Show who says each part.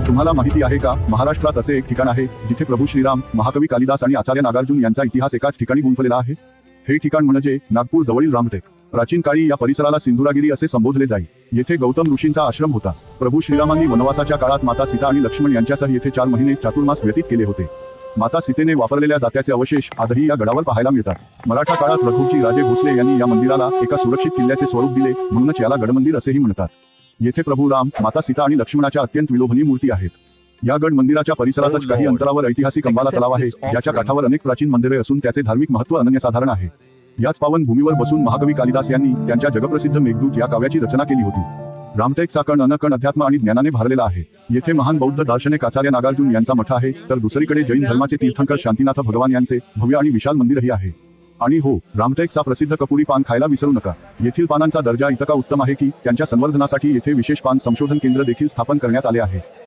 Speaker 1: तुम्हाला माहिती आहे का, महाराष्ट्रात असे एक ठिकाण आहे जिथे प्रभू श्रीराम, महाकवी कालिदास आणि आचार्य नागार्जुन यांचा इतिहास एकाच ठिकाणी गुंफलेला आहे. हे ठिकाण म्हणजे नागपूर जवळील रामटेक. प्राचीन काळी या परिसराला सिंधुरागिरी असे संबोधले जाई. येथे गौतम ऋषींचा आश्रम होता. प्रभू श्रीरामांनी वनवासाच्या काळात माता सीता आणि लक्ष्मण यांच्यासह येथे 4 महिने चातुर्मास व्यतीत केले होते. माता सीतेने वापरलेल्या जात्याचे अवशेष आजही या गडावर पाहायला मिळतात. मराठा काळात रघुजी राजे भोसले यांनी या मंदिराला एका सुरक्षित किल्ल्याचे स्वरूप दिले, म्हणूनच याला गडमंदिर असेही म्हणतात. येथे प्रभू राम, माता सीता आणि लक्ष्मणाच्या अत्यंत विलोभनीय मूर्ती आहेत. या गड मंदिराच्या परिसरातच काही अंतरावर ऐतिहासिक अंबाला तलाव आहे, ज्याच्या काठावर अनेक प्राचीन मंदिरे असून त्याचे धार्मिक महत्त्व अनन्यसाधारण आहे. याच पावन भूमीवर बसून महाकवी कालिदास यांनी त्यांच्या जगप्रसिद्ध मेघदूत या काव्याची रचना केली होती. रामटेकचा कण अनकण अध्यात्म आणि ज्ञानाने भरलेला आहे. येथे महान बौद्ध दार्शनिक आचार्य नागार्जुन यांचा मठ आहे, तर दुसरीकडे जैन धर्माचे तीर्थंकर शांतीनाथ भगवान यांचे भव्य आणि विशाल मंदिरही आहे. आणि हो, रामटेकचा प्रसिद्ध कपुरी पान खायला विसरू नका. येथील पानांचा दर्जा इतका उत्तम आहे की त्यांच्या संवर्धनासाठी येथे विशेष पान संशोधन केंद्र देखील स्थापन करण्यात आले आहे.